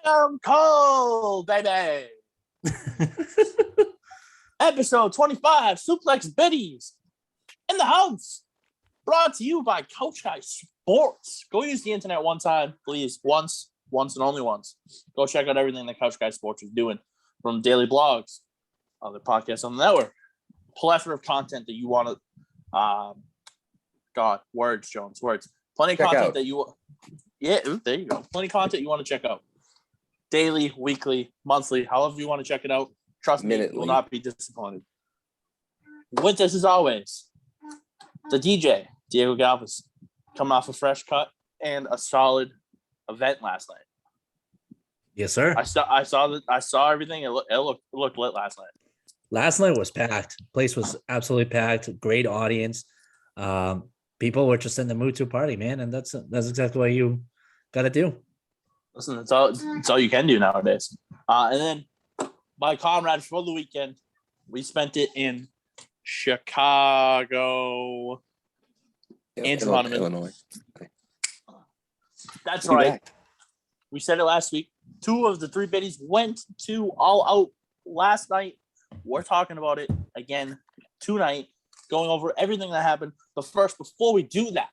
Stone Cold, baby. Episode 25, Suplex Biddies in the house. Brought to you by Couch Guy Sports. Go use the internet one time, please. Once and only once. Go check out everything that Couch Guy Sports is doing, from daily blogs, other podcasts on the network, plethora of content that you want to. Words. Plenty of content that you. Yeah, there you go. Plenty of content you want to check out. Daily, weekly, monthly, however you want to check it out. Trust me, you will not be disappointed. With us, as always, the DJ, Diego Galvez, coming off a fresh cut and a solid event last night. Yes, sir. I saw everything. It looked lit last night. Last night was packed. Place was absolutely packed. Great audience. People were just in the mood to party, man, and that's exactly what you got to do. Listen, it's all you can do nowadays. And then my comrades for the weekend, we spent it in Chicago, Illinois. That's right. We said it last week. 2 of the 3 biddies went to All Out last night. We're talking about it again tonight, going over everything that happened. But first, before we do that,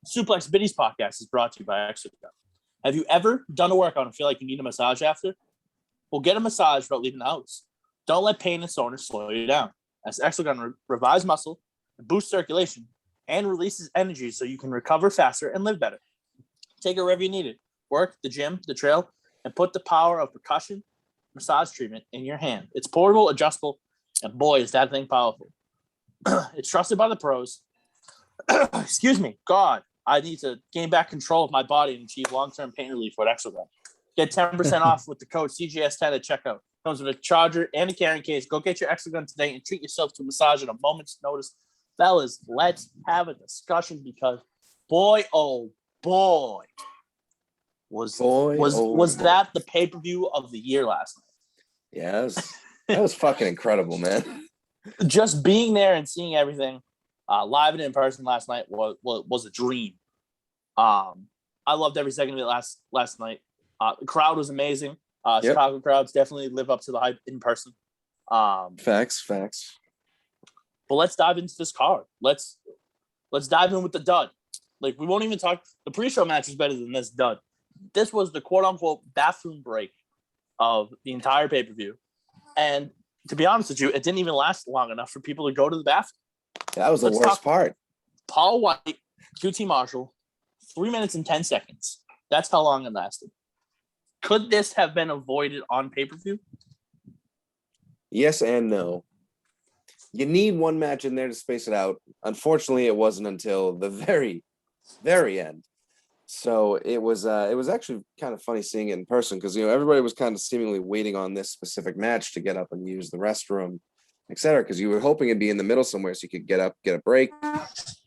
Suplex Biddies podcast is brought to you by Exogun. Have you ever done a workout and feel like you need a massage after? Well, get a massage without leaving the house. Don't let pain and soreness slow you down, as Exogun revives muscle, boosts circulation, and releases energy so you can recover faster and live better. Take it wherever you need it. Work, the gym, the trail, and put the power of percussion massage treatment in your hand. It's portable, adjustable, and boy, is that thing powerful. It's trusted by the pros. Excuse me. God, I need to gain back control of my body and achieve long-term pain relief with Exogun. Get 10% off with the code CJS10 at checkout. Comes with a charger and a carrying case. Go get your Exogun today and treat yourself to a massage at a moment's notice. Fellas, let's have a discussion because boy, oh boy, was that the pay-per-view of the year last night? Yeah, that was fucking incredible, man. Just being there and seeing everything live and in person last night was a dream. I loved every second of it last night. The crowd was amazing. Chicago crowds definitely live up to the hype in person. Facts. But let's dive into this card. Let's dive in with the dud. Like, we won't even talk. The pre-show match was better than this dud. This was the quote-unquote bathroom break of the entire pay-per-view. And to be honest with you, it didn't even last long enough for people to go to the bathroom. That was the worst part. Paul White, QT Marshall, 3 minutes and 10 seconds. That's how long it lasted. Could this have been avoided on pay-per-view? Yes and no. You need one match in there to space it out. Unfortunately, it wasn't until the very, very end. So it was actually kind of funny seeing it in person because, everybody was kind of seemingly waiting on this specific match to get up and use the restroom, etc. Because you were hoping it'd be in the middle somewhere so you could get up, get a break,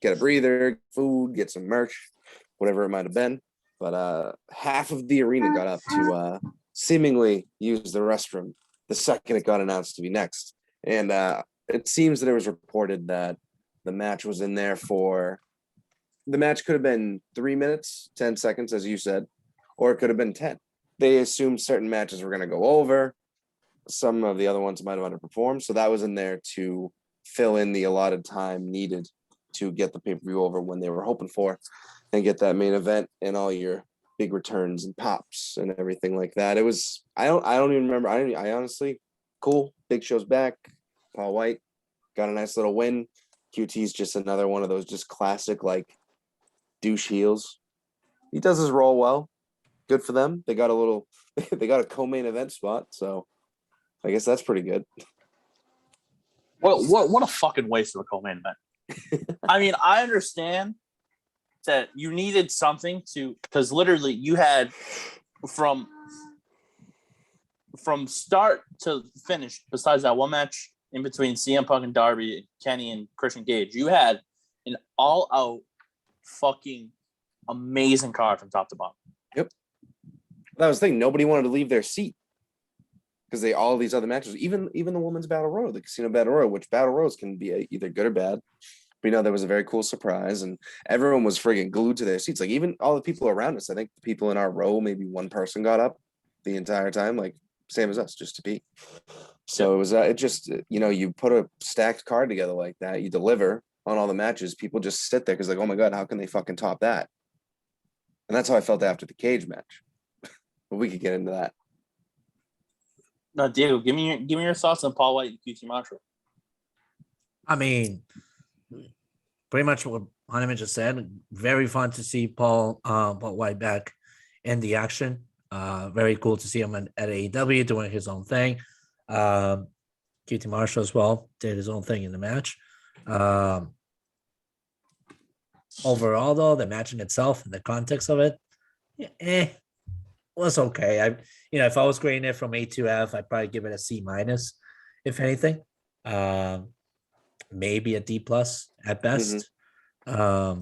get a breather, food, get some merch, whatever it might have been. But half of the arena got up to seemingly use the restroom the second it got announced to be next. And it seems that it was reported that the match was in there the match could have been 3 minutes, 10 seconds, as you said, or it could have been 10. They assumed certain matches were going to go over. Some of the other ones might have underperformed. So that was in there to fill in the allotted time needed to get the pay-per-view over when they were hoping for and get that main event and all your big returns and pops and everything like that. It was, I don't even remember. I honestly, cool. Big Show's back. Paul White got a nice little win. QT's just another one of those just classic, like, douche heels. He does his role well. Good for them. They got a co-main event spot, so I guess that's pretty good. What a fucking waste of a co-main event. I mean, I understand that you needed something because literally you had from start to finish, besides that one match in between CM Punk and Darby, Kenny and Christian Cage, you had an all-out fucking amazing card from top to bottom. Yep. That was the thing. Nobody wanted to leave their seat because all these other matches, even the women's battle royal, the casino battle royal, which battle royals can be either good or bad. But, there was a very cool surprise, and everyone was friggin' glued to their seats. Like, even all the people around us, I think the people in our row, maybe one person got up the entire time, like, same as us, just to pee. So it was, it just, you put a stacked card together like that, you deliver on all the matches, people just sit there because, like, oh my God, how can they fucking top that? And that's how I felt after the cage match. But we could get into that. No, Diego, give me your thoughts on Paul White and QT Marshall. I mean, pretty much what Hahnemann just said. Very fun to see Paul White back in the action. Very cool to see him at AEW doing his own thing. QT Marshall as well did his own thing in the match. Overall, though, the match in itself and the context of it, was okay. If I was grading it from A to F, I'd probably give it a C-, if anything. Maybe a D+ at best. But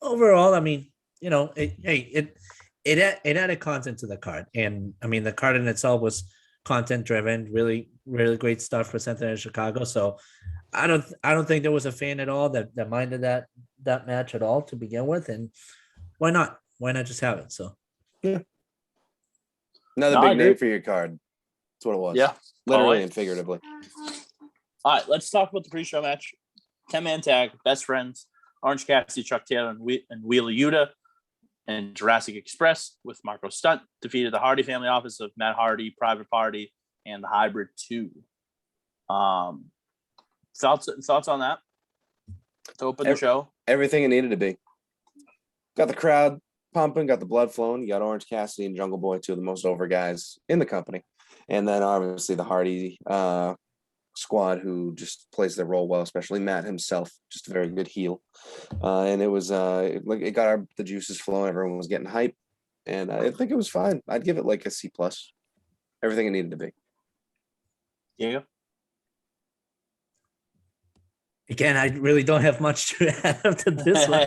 overall, I mean, it added content to the card, and I mean the card in itself was content driven, really, really great stuff presented in Chicago. So I don't think there was a fan at all that minded that match at all to begin with, and why not? Why not just have it? So yeah, another big name for your card. That's what it was. Yeah, literally and figuratively. All right, let's talk about the pre-show match. 10-man tag, best friends, Orange Cassidy, Chuck Taylor, and Wheeler Yuta, and Jurassic Express with Marco Stunt defeated the Hardy Family Office of Matt Hardy, Private Party, and the Hybrid 2. Thoughts on that to open the show? Everything it needed to be. Got the crowd pumping, got the blood flowing. You got Orange Cassidy and Jungle Boy, two of the most over guys in the company. And then obviously the Hardy squad, who just plays their role well, especially Matt himself, just a very good heel. And it was it got the juices flowing. Everyone was getting hype, and I think it was fine. I'd give it like a C+. Everything it needed to be. Yeah. Again, I really don't have much to add to this one.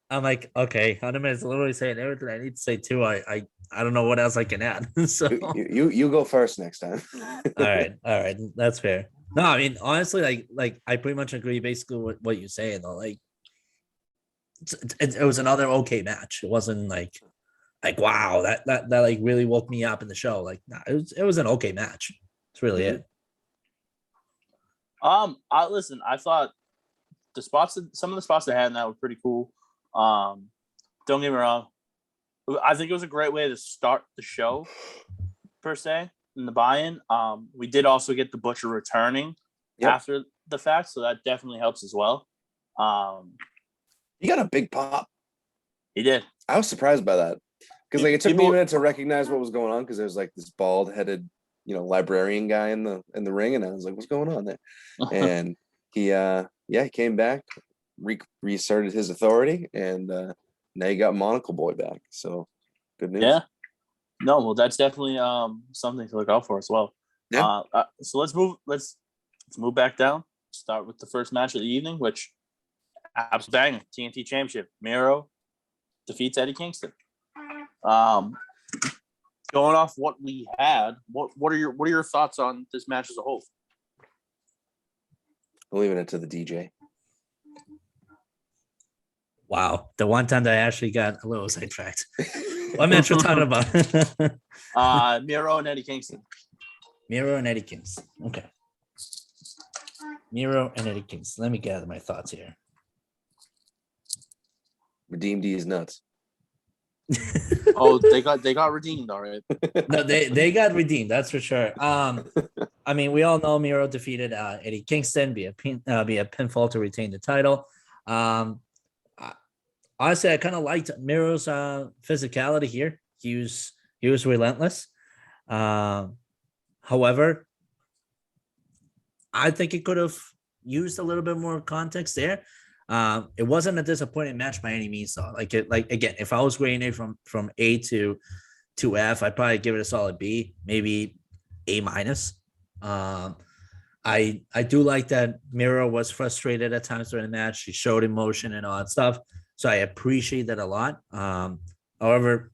I'm like, okay, Hahnemann is literally saying everything I need to say too. I don't know what else I can add. So you go first next time. all right, that's fair. No, I mean honestly, like I pretty much agree basically with what you're saying though. Like it was another okay match. It wasn't like wow that like really woke me up in the show. Like nah, it was an okay match. It's really it. I thought some of the spots they had in that were pretty cool. Don't get me wrong. I think it was a great way to start the show, per se, in the buy-in. We did also get the Butcher returning after the fact, so that definitely helps as well. He got a big pop. He did. I was surprised by that because it took me a minute to recognize what was going on because there was like this bald-headed, librarian guy in the ring, and I was like, "What's going on there?" And he came back, reasserted his authority, and now you got Monocle Boy back. So good news. Yeah. No, well, that's definitely something to look out for as well. Yeah. So let's move back down. Start with the first match of the evening, which absolute banger, TNT Championship. Miro defeats Eddie Kingston. Going off what we had, what are your thoughts on this match as a whole? I'm leaving it to the DJ. Wow, the one time that I actually got a little sidetracked. What match we're talking about? Miro and Eddie Kingston. Miro and Eddie Kingston. Okay. Miro and Eddie Kingston. Let me gather my thoughts here. Redeemed these nuts. Oh, they got redeemed, all right. No, they got redeemed, that's for sure. I mean, we all know Miro defeated Eddie Kingston via pinfall to retain the title. Honestly, I kind of liked Miro's physicality here. He was relentless. However, I think it could have used a little bit more context there. It wasn't a disappointing match by any means, though. Like again, if I was grading it from A to F, I'd probably give it a solid B, maybe A-. I do like that Miro was frustrated at times during the match. She showed emotion and all that stuff, so I appreciate that a lot. However,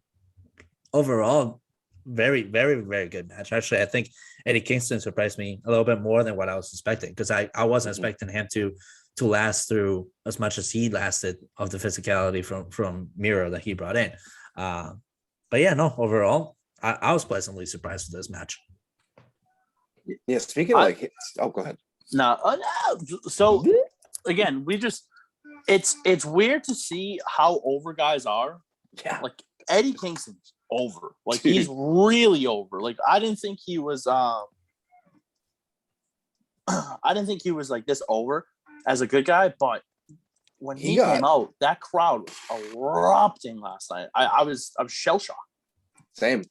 overall, very, very, very good match. Actually, I think Eddie Kingston surprised me a little bit more than what I was expecting, because I wasn't expecting him to last through as much as he lasted of the physicality from Miro that he brought in. But yeah, no, overall, I was pleasantly surprised with this match. Yeah, speaking of go ahead. No, so again, it's weird to see how over guys are. Yeah, like Eddie Kingston's over. Like he's really over. Like I didn't think he was like this over as a good guy, but when he came out, that crowd was erupting last night. I was shell shocked. Same.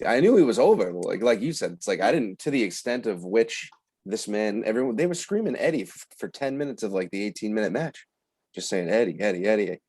I knew he was over. Like you said, it's like I didn't, to the extent of which this man, everyone, they were screaming Eddie for 10 minutes of like the 18-minute match, just saying Eddie, Eddie, Eddie.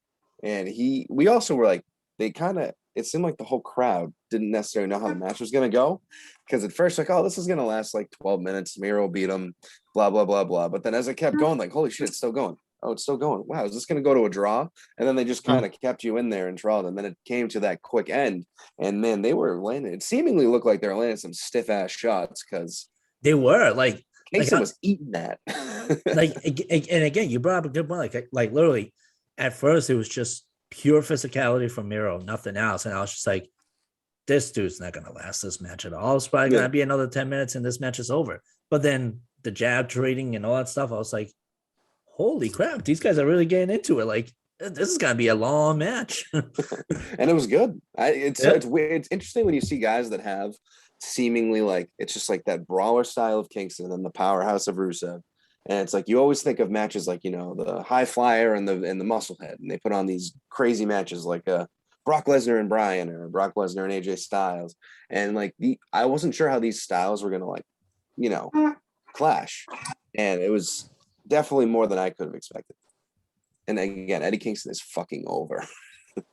And we also were like, it seemed like the whole crowd didn't necessarily know how the match was going to go. Because at first, like, oh, this is going to last like 12 minutes. Miro beat him, blah, blah, blah, blah. But then as it kept going, like, holy shit, it's still going. Oh, it's still going. Wow, is this going to go to a draw? And then they just kind of kept you in there and drawed. And then it came to that quick end. And man, they were landing. It seemingly looked like they were landing some stiff ass shots because they were like Kingston was eating that. And again, you brought up a good point. Like literally, at first it was just pure physicality from Miro, nothing else. And I was just like, this dude's not gonna last this match at all. It's probably gonna be another 10 minutes and this match is over. But then the jab trading and all that stuff, I was like, holy crap, these guys are really getting into it. Like, this is gonna be a long match. And it was good. It's weird. It's interesting when you see guys that have seemingly like it's just like that brawler style of Kingston and the powerhouse of Rusev. And it's like you always think of matches like, you know, the high flyer and the musclehead, and they put on these crazy matches like Brock Lesnar and Bryan, or Brock Lesnar and AJ Styles. And like I wasn't sure how these styles were gonna like, you know, clash. And it was definitely more than I could have expected. And again, Eddie Kingston is fucking over. I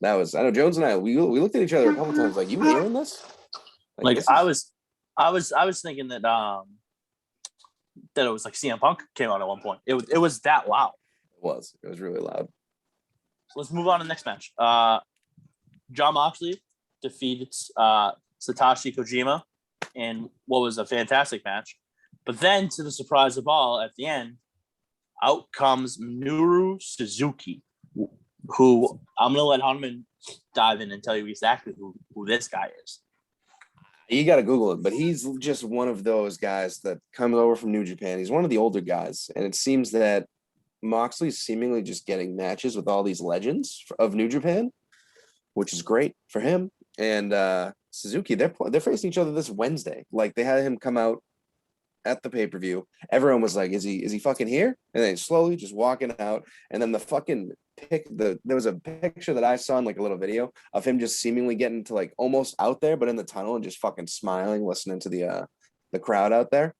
know Jones and I we looked at each other a couple times like, you hearing this? Like I was thinking that it was like CM Punk came out at one point. It was that loud. It was really loud. So let's move on to the next match. Jon Moxley defeated Satoshi Kojima in what was a fantastic match. But then, to the surprise of all, at the end, out comes Minoru Suzuki, who I'm going to let Hanuman dive in and tell you exactly who this guy is. You got to Google it, but he's just one of those guys that comes over from New Japan. He's one of the older guys, and it seems that Moxley's seemingly just getting matches with all these legends of New Japan, which is great for him. And Suzuki, they're facing each other this Wednesday. Like, they had him come out at the pay-per-view. Everyone was like, is he fucking here? And then slowly just walking out. And then the fucking there was a picture that I saw in like a little video of him just seemingly getting to like almost out there, but in the tunnel and just fucking smiling, listening to the crowd out there.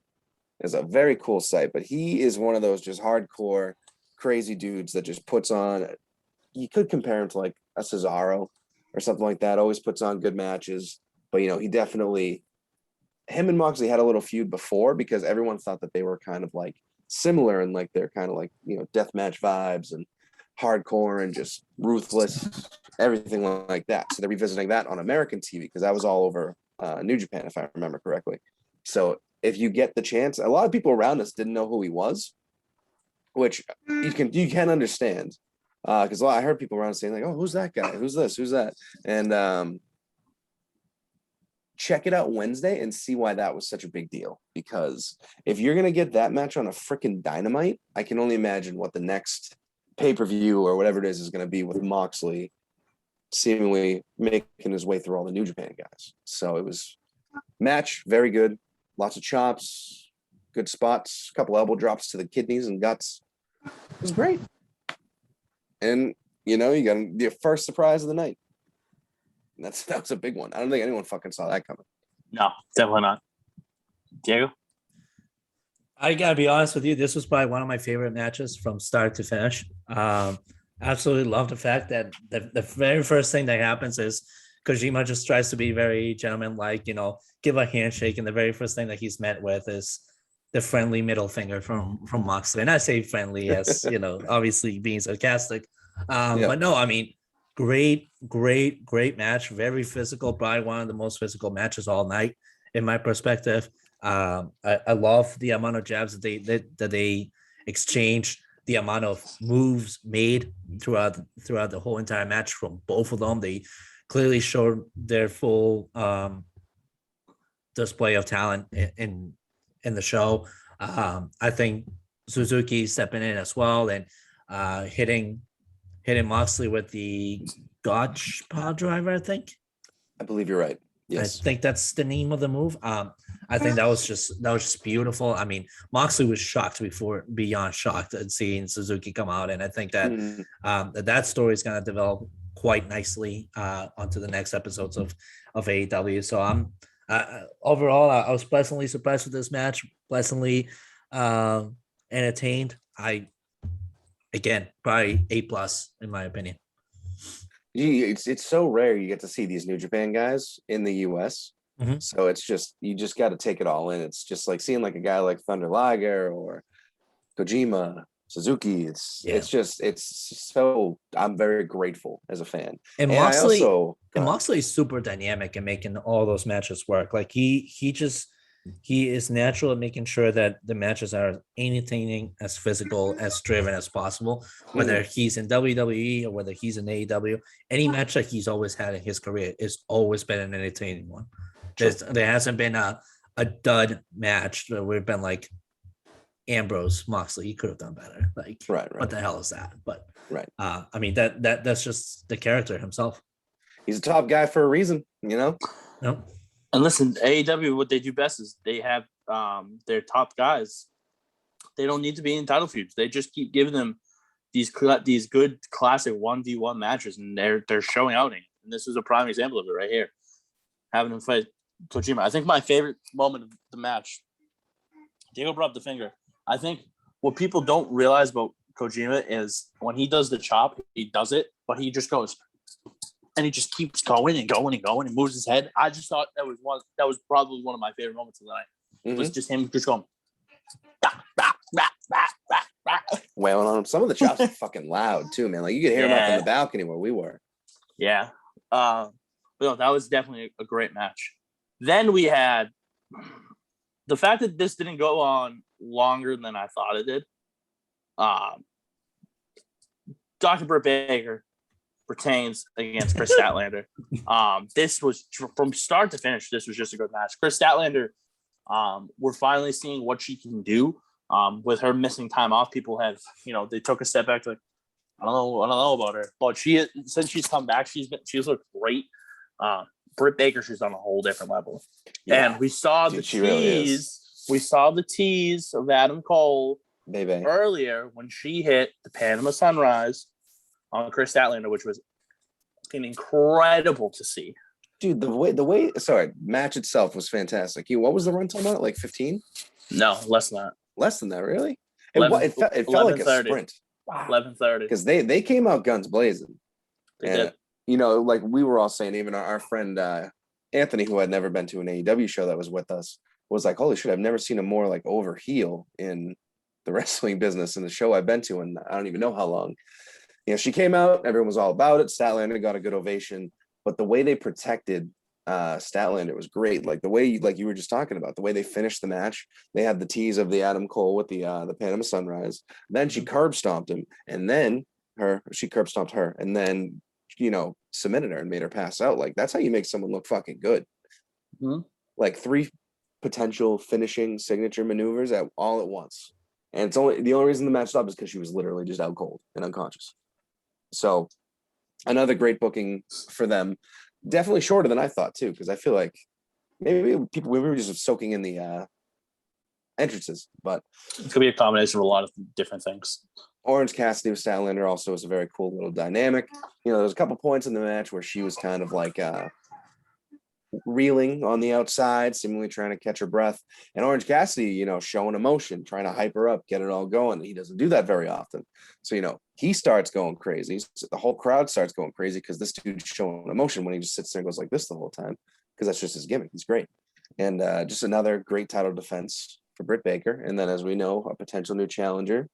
It's a very cool sight. But he is one of those just hardcore crazy dudes that just puts on, you could compare him to like a Cesaro or something like that. Always puts on good matches. But you know, he definitely, him and Moxley had a little feud before because everyone thought that they were kind of like similar and like they're kind of like, you know, deathmatch vibes and hardcore and just ruthless, everything like that. So they're revisiting that on American TV because that was all over New Japan, if I remember correctly. So if you get the chance, a lot of people around us didn't know who he was, which you can understand because I heard people around saying like, "Oh, who's that guy? Who's this? Who's that?" And check it out Wednesday and see why that was such a big deal. Because if you're gonna get that match on a freaking Dynamite, I can only imagine what the next pay-per-view or whatever it is going to be with Moxley seemingly making his way through all the New Japan guys. So it was match, very good. Lots of chops, good spots, a couple elbow drops to the kidneys and guts. It was great. And, you know, you got the first surprise of the night. And that was a big one. I don't think anyone fucking saw that coming. No, definitely not. Diego? I gotta be honest with you. This was probably one of my favorite matches from start to finish. Absolutely love the fact that the very first thing that happens is Kojima just tries to be very gentleman-like, you know, give a handshake, and the very first thing that he's met with is the friendly middle finger from Moxley. And I say friendly as, you know, obviously being sarcastic. But no, I mean, great match. Very physical. Probably one of the most physical matches all night, in my perspective. I love the amount of jabs that they exchanged, the amount of moves made throughout the whole entire match from both of them. They clearly showed their full display of talent in the show. I think Suzuki stepping in as well and hitting Moxley with the Gotch power driver. I believe you're right. Yes. I think that's the name of the move. I think that was just beautiful. I mean, Moxley was shocked beyond shocked at seeing Suzuki come out, and I think that that story is going to develop quite nicely onto the next episodes of AEW. So I'm overall, I was pleasantly surprised with this match, pleasantly entertained. Again, probably A+ in my opinion. It's so rare you get to see these New Japan guys in the US. Mm-hmm. So it's just, you just got to take it all in. It's just like seeing like a guy like Thunder Liger or Kojima, Suzuki. It's so, I'm very grateful as a fan. And Moxley is super dynamic in making all those matches work. Like he is natural at making sure that the matches are entertaining, as physical, as driven as possible, whether he's in WWE or whether he's in AEW. Any match that he's always had in his career has always been an entertaining one. There hasn't been a dud match where we've been like, Ambrose, Moxley, you could have done better. Like, right. What the hell is that? But right. I mean, that's just the character himself. He's a top guy for a reason, you know? Nope. And listen, AEW, what they do best is they have their top guys. They don't need to be in title feuds. They just keep giving them these good classic 1v1 matches, and they're showing out. And this is a prime example of it right here. Having him fight Kojima. I think my favorite moment of the match, Diego brought up the finger. I think what people don't realize about Kojima is when he does the chop, he does it, but he just goes, and he just keeps going and going and going and moves his head. I just thought that was probably one of my favorite moments of the night. Mm-hmm. It was just him just going, wailing on him. Some of the chops are fucking loud too, man. Like you could hear him up on the balcony where we were. Yeah. But no, that was definitely a great match. Then we had the fact that this didn't go on longer than I thought it did. Dr. Britt Baker retains against Chris Statlander. This was from start to finish. This was just a good match. Chris Statlander, we're finally seeing what she can do. With her missing time off, people have, they took a step back to like, I don't know about her, but since she's come back, she's looked great. Britt Baker, she's on a whole different level. Yeah. And we saw the tease. Really we saw the tease of Adam Cole earlier when she hit the Panama Sunrise on Chris Statlander, which was incredible to see. Dude, the way match itself was fantastic. What was the runtime on it? Like 15? No, less than that. Less than that, really? It felt like a sprint. Wow. 11:30. Because they came out guns blazing. They did. Like we were all saying, even our friend Anthony, who had never been to an AEW show that was with us, was like, holy shit, I've never seen a more like over heel in the wrestling business in the show I've been to, and I don't even know how long. She came out, everyone was all about it. Statlander got a good ovation, but the way they protected Statlander was great. Like the way, you were just talking about, the way they finished the match, they had the tease of the Adam Cole with the Panama Sunrise. Then she curb stomped him, and then she curb stomped her, and then submitted her and made her pass out. Like that's how you make someone look fucking good. Mm-hmm. Like 3 potential finishing signature maneuvers all at once, and the only reason the match stopped is because she was literally just out cold and unconscious. So another great booking for them. Definitely shorter than I thought too, because I feel like maybe we were just soaking in the entrances, but it could be a combination of a lot of different things. Orange Cassidy with Statlander also was a very cool little dynamic. There was a couple points in the match where she was kind of like reeling on the outside, seemingly trying to catch her breath. And Orange Cassidy, showing emotion, trying to hype her up, get it all going. He doesn't do that very often. So, he starts going crazy. The whole crowd starts going crazy because this dude's showing emotion when he just sits there and goes like this the whole time, because that's just his gimmick. He's great. And just another great title defense for Britt Baker. And then, as we know, a potential new challenger.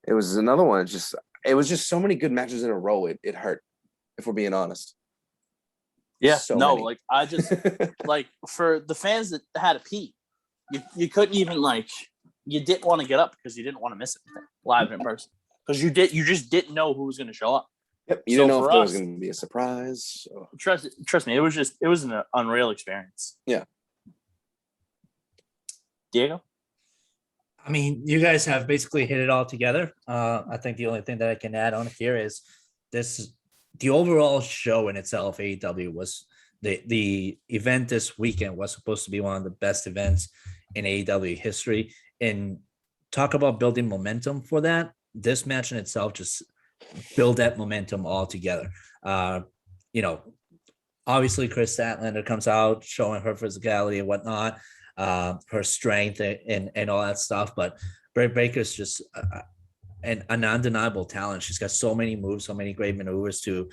It was another one. It was just so many good matches in a row. It hurt. if we're being honest. Yeah, So no, many. like I just like for the fans that had to pee, you couldn't even you didn't want to get up because you didn't want to miss anything live in person because you just didn't know who was going to show up. Yep, you So didn't know for if there us, was going to be a surprise. So. Trust me, it was an unreal experience. Yeah. Diego? I mean, you guys have basically hit it all together. I think the only thing that I can add on here is the overall show in itself, AEW, was the event this weekend was supposed to be one of the best events in AEW history. And talk about building momentum for that. This match in itself just build that momentum all together. Obviously Chris Statlander comes out showing her physicality and whatnot, her strength and all that stuff. But Britt Baker's just an undeniable talent. She's got so many moves, so many great maneuvers to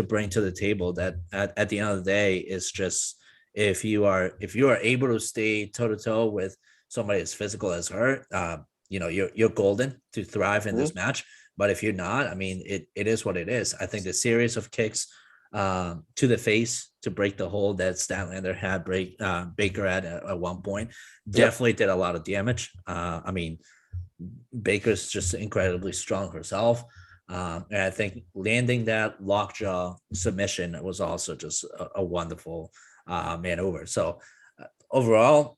bring to the table that at the end of the day is just if you are able to stay toe to toe with somebody as physical as her, you're golden to thrive in this match. But if you're not, I mean, it is what it is. I think the series of kicks to the face to break the hold that Statlander had Baker at one point definitely did a lot of damage. I mean, Baker's just incredibly strong herself. And I think landing that lockjaw submission was also just a wonderful maneuver. So overall,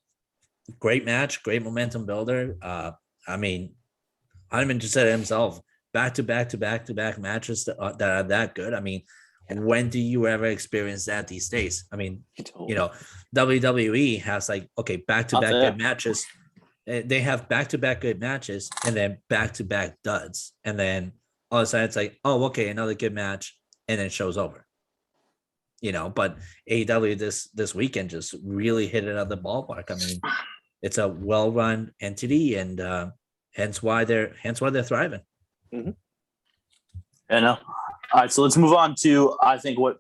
great match, great momentum builder. I mean, Hyman just said it himself, back to back matches that are that good. I mean, when do you ever experience that these days? I mean, WWE has back to back good matches. They have back to back good matches and then back to back duds. And then all of a sudden it's like, oh, okay, another good match. And then show's over. But AEW this weekend just really hit it out of the ballpark. I mean, it's a well-run entity and hence why they're thriving. Mm-hmm. I know. All right, so let's move on to I think what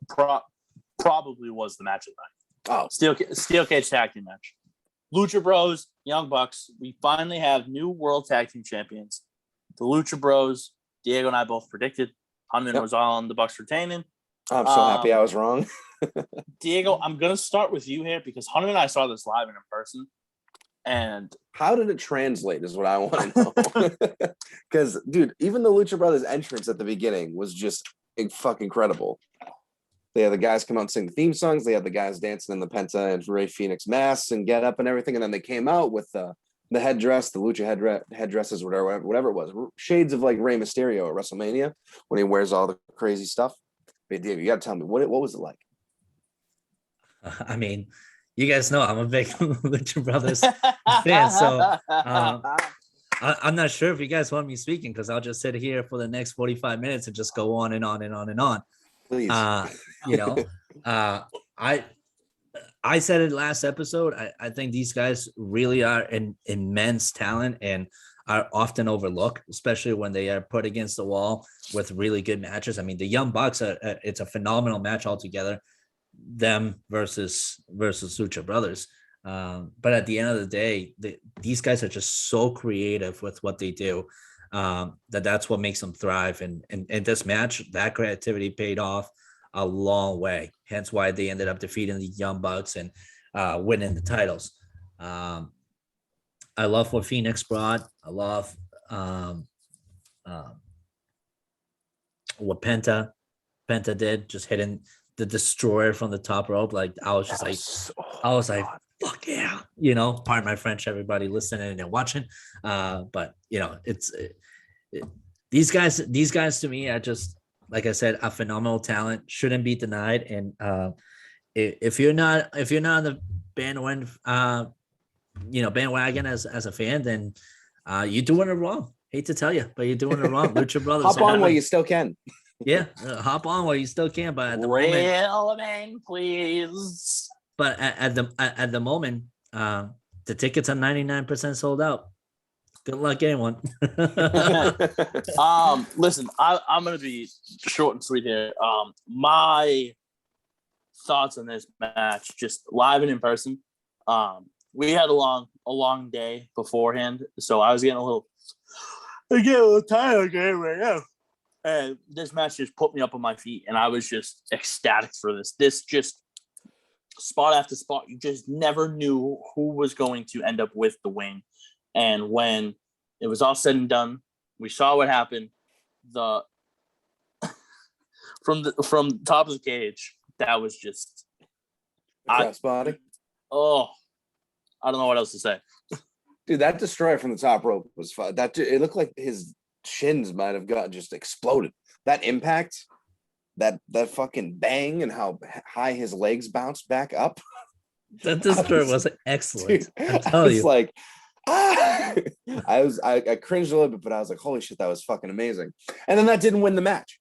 probably was the match of the night. Oh, steel cage tag team match. Lucha Bros, Young Bucks. We finally have new World Tag Team Champions. The Lucha Bros. Diego and I both predicted. Hunman was on the Bucks retaining. I'm so happy I was wrong. Diego, I'm gonna start with you here because Hunman and I saw this live and in person. And how did it translate is what I want to know. Because, dude, even the Lucha Brothers entrance at the beginning was just fucking incredible. They had the guys come out and sing the theme songs. They had the guys dancing in the Penta and Ray Phoenix masks and get up and everything. And then they came out with the headdress, the Lucha headdresses, whatever it was. Shades of like Rey Mysterio at WrestleMania when he wears all the crazy stuff. But Dave, you got to tell me, what was it like? I mean, you guys know I'm a big Lucha Brothers fan, so I'm not sure if you guys want me speaking because I'll just sit here for the next 45 minutes and just go on and on and on and on. Please. I said it last episode. I think these guys really are an immense talent and are often overlooked, especially when they are put against the wall with really good matches. I mean, the Young Bucks, it's a phenomenal match altogether. Them versus Lucha Brothers. But at the end of the day, these guys are just so creative with what they do that's what makes them thrive. And this match, that creativity paid off a long way. Hence why they ended up defeating the Young Bucks and winning the titles. I love what Phoenix brought. I love what Penta did, just hitting the destroyer from the top rope. Like I was like, fuck yeah, pardon my French, everybody listening and watching. But these guys to me are just, like I said, a phenomenal talent, shouldn't be denied. And if you're not on the bandwagon, bandwagon as a fan, then you're doing it wrong. Hate to tell you, but you're doing it wrong. Lucha Brothers. Hop on while you still can. Yeah, hop on while you still can. But at the moment, please. But at the moment, the tickets are 99% sold out. Good luck, anyone. Listen, I'm gonna be short and sweet here. My thoughts on this match, just live and in person. We had a long day beforehand, so I was getting a little tired right now. And this match just put me up on my feet, and I was just ecstatic for this. This just spot after spot, you just never knew who was going to end up with the win. And when it was all said and done, we saw what happened. From the top of the cage, that was just Crossbody. I don't know what else to say. Dude, that destroyer from the top rope was fun. It looked like his shins might have got just exploded. That impact, that fucking bang, and how high his legs bounced back up. That destroyer was excellent. Dude, I was like, I cringed a little bit, but I was like, holy shit, that was fucking amazing. And then that didn't win the match.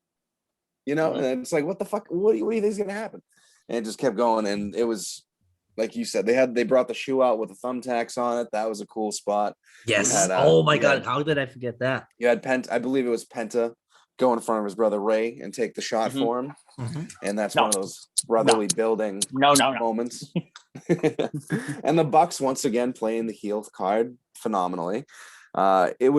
You know, and it's like, what the fuck? What do you think is gonna happen? And it just kept going, and it was like you said, they brought the shoe out with the thumbtacks on it. That was a cool spot. Yes. Oh my god, how did I forget that? You had I believe it was Penta, go in front of his brother Ray and take the shot for him, and that's one of those brotherly building moments. And the Bucks once again playing the heel card phenomenally. We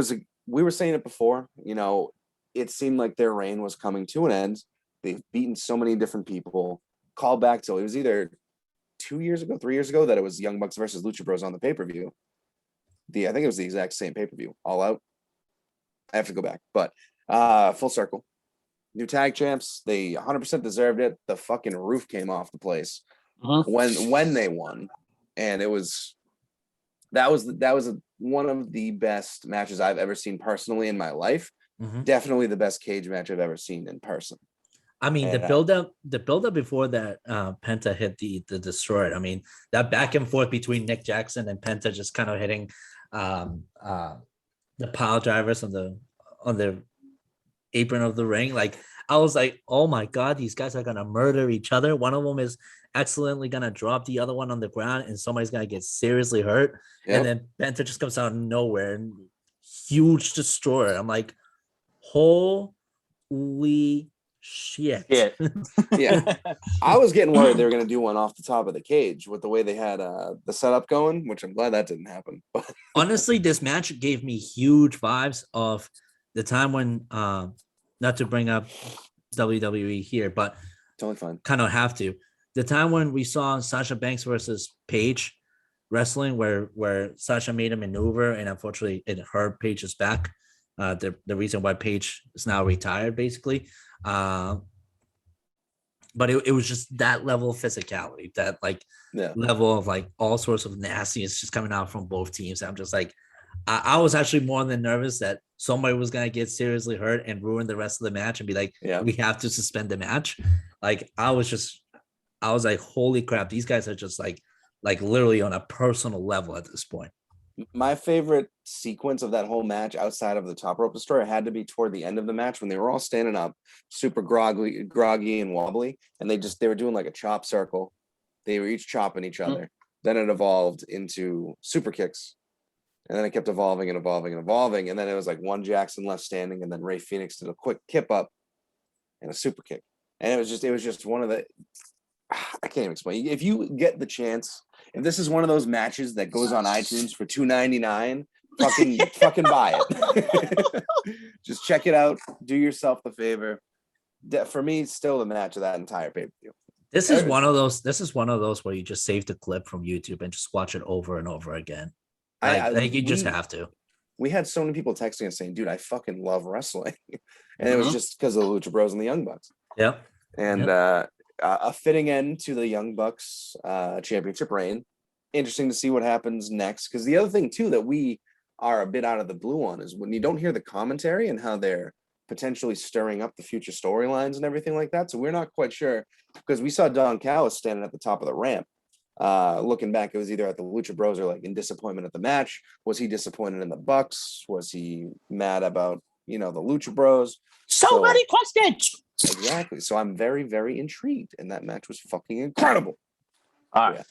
were saying it before, you know, it seemed like their reign was coming to an end. They've beaten so many different people. Call back to, it was either 3 years ago that it was Young Bucks versus Lucha Bros on the pay-per-view. I think it was the exact same pay-per-view, All Out. I have to go back, but full circle. New tag champs, they 100% deserved it. The fucking roof came off the place when they won, and that was one of the best matches I've ever seen personally in my life. Definitely the best cage match I've ever seen in person. I mean, the build up before that Penta hit the destroyer. I mean, that back and forth between Nick Jackson and Penta just kind of hitting the pile drivers on the apron of the ring. Like, I was like, oh my god, these guys are gonna murder each other. One of them is excellently gonna drop the other one on the ground, and somebody's gonna get seriously hurt. Yep. And then Penta just comes out of nowhere and huge destroyer. I'm like, holy shit. Yeah. I was getting worried they were going to do one off the top of the cage with the way they had the setup going, which I'm glad that didn't happen. But honestly, this match gave me huge vibes of the time when, not to bring up WWE here, but totally fine. Kind of have to. The time when we saw Sasha Banks versus Paige wrestling, where Sasha made a maneuver and unfortunately it hurt Paige's back. The reason why Paige is now retired, basically. But it was just that level of physicality, that level of like all sorts of nastiness just coming out from both teams. I'm just like, I was actually more than nervous that somebody was going to get seriously hurt and ruin the rest of the match and be like, we have to suspend the match. Like, I was like, holy crap, these guys are just like literally on a personal level at this point. My favorite sequence of that whole match outside of the top rope destroyer had to be toward the end of the match when they were all standing up, super groggy and wobbly, and they were doing like a chop circle. They were each chopping each other. Then it evolved into super kicks, and then it kept evolving, and then it was like one Jackson left standing, and then Ray Phoenix did a quick kip up and a super kick, and it was just one of the, I can't even explain. If you get the chance, if this is one of those matches that goes on iTunes for $2.99, fucking buy it. Just check it out. Do yourself the favor. For me, still the match of that entire pay-per-view. This is one of those where you just save the clip from YouTube and just watch it over and over again. You just have to. We had so many people texting us saying, dude, I fucking love wrestling. And it was just because of the Lucha Bros and the Young Bucks. Yep. And a fitting end to the Young Bucks championship reign. Interesting to see what happens next. Because the other thing, too, that we are a bit out of the blue on is when you don't hear the commentary and how they're potentially stirring up the future storylines and everything like that. So we're not quite sure, because we saw Don Callis standing at the top of the ramp. Looking back, it was either at the Lucha Bros or like in disappointment at the match. Was he disappointed in the Bucks? Was he mad about, the Lucha Bros? So many questions. Exactly. So I'm very, very intrigued, and that match was fucking incredible. All right,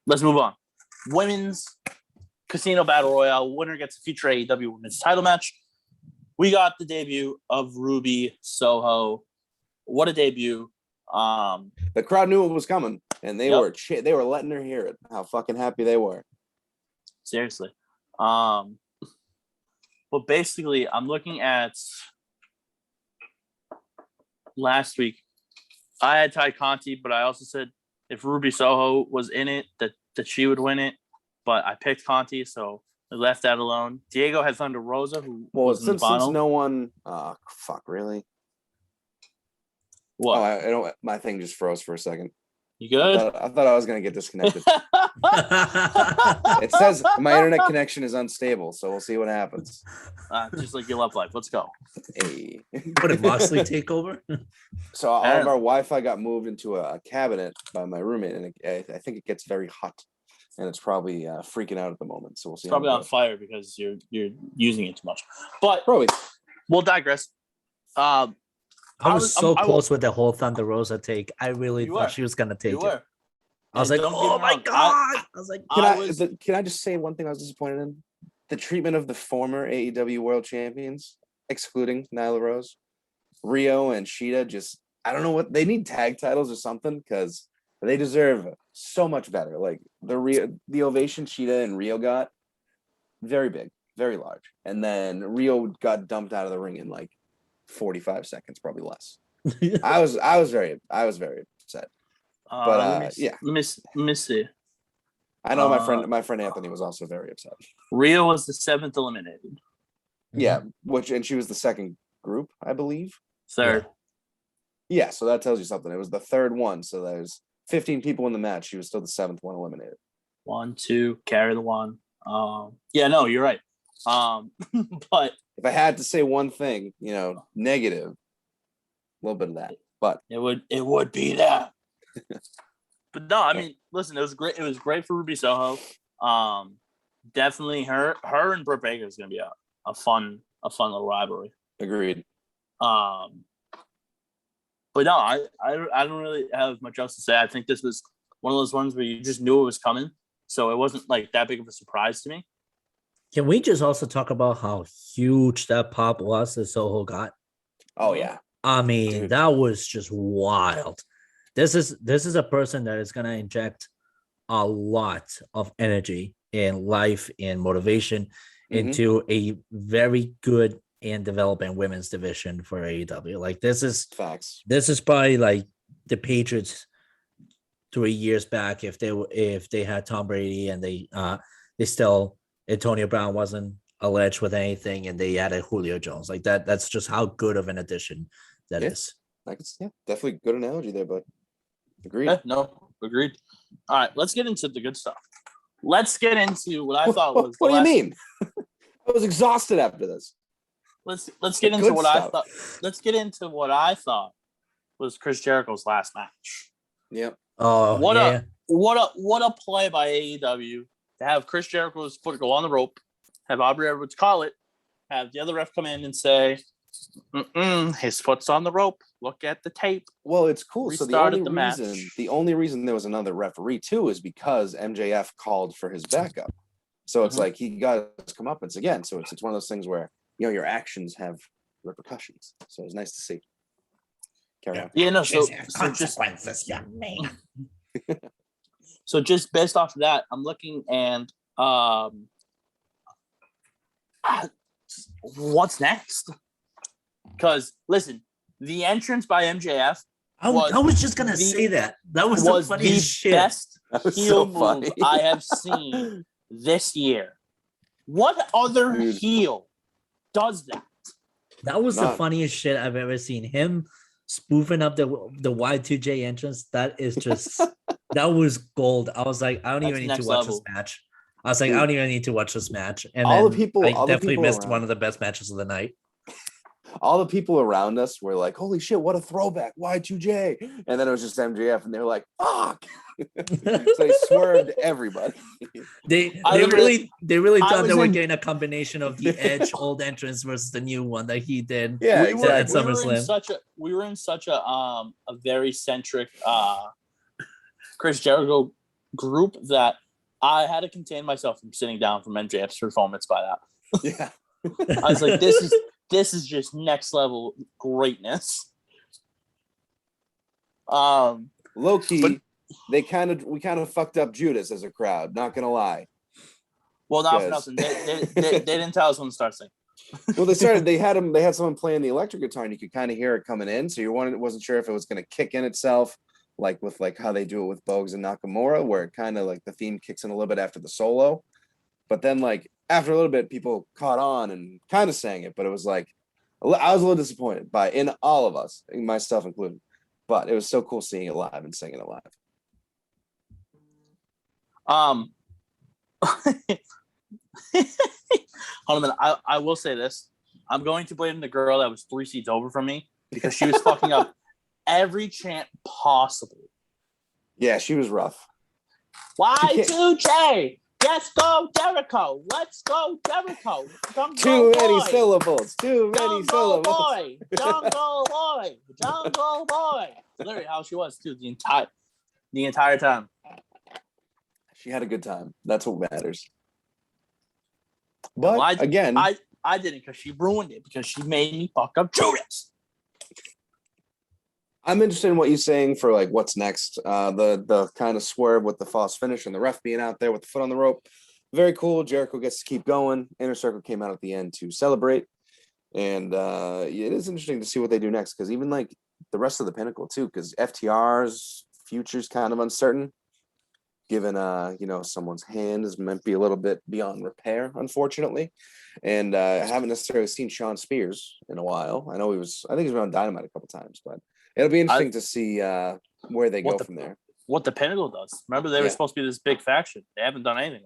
let's move on. Women's Casino Battle Royale. Winner gets a future AEW Women's title match. We got the debut of Ruby Soho. What a debut! The crowd knew it was coming, and they were letting her hear it. How fucking happy they were. Seriously. But basically, I'm looking at last week, I had Ty Conti, but I also said if Ruby Soho was in it, that she would win it. But I picked Conti, so I left that alone. Diego had Thunder Rosa, who was in the final. Since no one, really? What? Oh, I don't. My thing just froze for a second. You good? I thought I was gonna get disconnected. It says my internet connection is unstable, so we'll see what happens. Just like your love life. Let's go. Hey. What did Moxley take over? So all of our Wi-Fi got moved into a cabinet by my roommate, and I think it gets very hot, and it's probably freaking out at the moment. So we'll see. It's probably on fire because you're using it too much. But probably we'll digress. I was so close with the whole Thunder Rosa take. I really thought she was gonna take it. I was like, oh my god! I was like, can I just say one thing I was disappointed in? The treatment of the former AEW World Champions, excluding Nyla Rose, Rio and Shida. Just I don't know what they need tag titles or something because they deserve so much better. Like the ovation Shida and Rio got, very big, very large, and then Rio got dumped out of the ring in like 45 seconds, probably less. I was very upset. But yeah, let me see. I know my friend Anthony was also very upset. Rio was the 7th eliminated. Yeah, and she was the second group, I believe. Third. Yeah, so that tells you something. It was the third one, so there's 15 people in the match. She was still the 7th one eliminated. 1, 2, carry the one. Yeah, no, you're right. But if I had to say one thing, negative, a little bit of that, but it would be that. But no, I mean, listen, it was great. It was great for Ruby Soho. Definitely her and Britt Baker is going to be a fun little rivalry. Agreed. But no, I don't really have much else to say. I think this was one of those ones where you just knew it was coming, so it wasn't like that big of a surprise to me. Can we just also talk about how huge that pop was that Soho got? Oh yeah. I mean, that was just wild. This is a person that is going to inject a lot of energy and life and motivation into a very good and developing women's division for AEW. Like this is facts. This is probably like the Patriots 3 years back if they had Tom Brady and they still Antonio Brown wasn't alleged with anything and they added Julio Jones. Like that's just how good of an addition that is. Definitely good analogy there, but agreed. Agreed. All right, let's get into the good stuff. Let's get into what I thought was. What do you mean? I was exhausted after this. Let's get into what I thought. Let's get into what I thought was Chris Jericho's last match. Yep. Oh, what a play by AEW to have Chris Jericho's foot go on the rope, have Aubrey Edwards call it, have the other ref come in and say, his foot's on the rope. Look at the tape. Well, it's cool. So the only reason there was another referee too is because MJF called for his backup. So it's like he got his comeuppance again. So it's one of those things where your actions have repercussions. So it's nice to see. Carry on. Yeah, no. So consequences, young man. So just based off of that, I'm looking and what's next? Because listen, the entrance by MJF. I was just gonna say that. That was the funniest shit. Best heel move I have seen this year. What other heel does that? That was the funniest shit I've ever seen. Him spoofing up the Y2J entrance. That is just that was gold. I was like, I don't even need to watch this match. I was like, I don't even need to watch this match. And I definitely missed one of the best matches of the night. All the people around us were like, holy shit, what a throwback, Y2J. And then it was just MJF, and they were like, fuck. So they swerved everybody. They really thought they were getting a combination of the Edge old entrance versus the new one that he did. Yeah, at SummerSlam. We were in such a very centric Chris Jericho group that I had to contain myself from sitting down from MJF's performance by that. Yeah. I was like, this is just next level greatness. Low key, we kind of fucked up Judas as a crowd. Not gonna lie. Well, not for nothing. They didn't tell us when to start singing. Well, they had someone playing the electric guitar and you could kind of hear it coming in. So wasn't sure if it was going to kick in itself, like with like how they do it with Bogues and Nakamura, where it kind of like the theme kicks in a little bit after the solo. But then like after a little bit, people caught on and kind of sang it, but it was like, I was a little disappointed in all of us, myself included, but it was so cool seeing it live and singing it live. Hold on a minute. I will say this. I'm going to blame the girl that was 3 seats over from me because she was fucking up every chant possible. Yeah, she was rough. Y2J. Let's go, Jericho. Let's go, Jericho. Too many syllables. Jungle boy. Literally how she was too the entire time. She had a good time. That's what matters. But again, I didn't because she ruined it because she made me fuck up Judas. I'm interested in what you're saying for like what's next. The kind of swerve with the false finish and the ref being out there with the foot on the rope. Very cool. Jericho gets to keep going. Inner Circle came out at the end to celebrate. And it is interesting to see what they do next because even like the rest of the Pinnacle too, because FTR's future's kind of uncertain. Given someone's hand might be a little bit beyond repair, unfortunately. And I haven't necessarily seen Sean Spears in a while. I think he's been on Dynamite a couple times, but it'll be interesting to see where they go from there. What the Pinnacle does. Remember, they were supposed to be this big faction. They haven't done anything.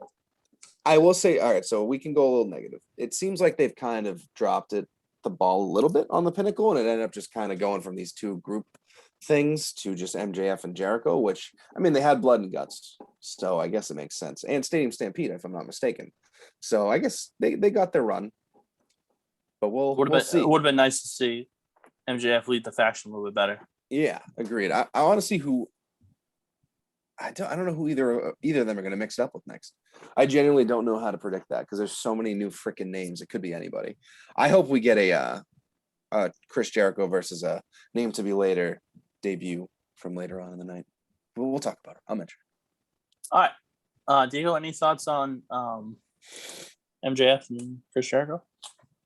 I will say, all right, so we can go a little negative. It seems like they've kind of dropped the ball a little bit on the Pinnacle, and it ended up just kind of going from these two group things to just MJF and Jericho, which, I mean, they had blood and guts, so I guess it makes sense. And Stadium Stampede, if I'm not mistaken. So I guess they got their run. But we'll see. It would have been nice to see MJF lead the faction a little bit better. Yeah, agreed. I want to see who. I don't know who either of them are going to mix it up with next. I genuinely don't know how to predict that because there's so many new freaking names. It could be anybody. I hope we get a Chris Jericho versus a name to be later debut from later on in the night. But we'll talk about it. I'll mention it. All right. Diego, any thoughts on MJF and Chris Jericho?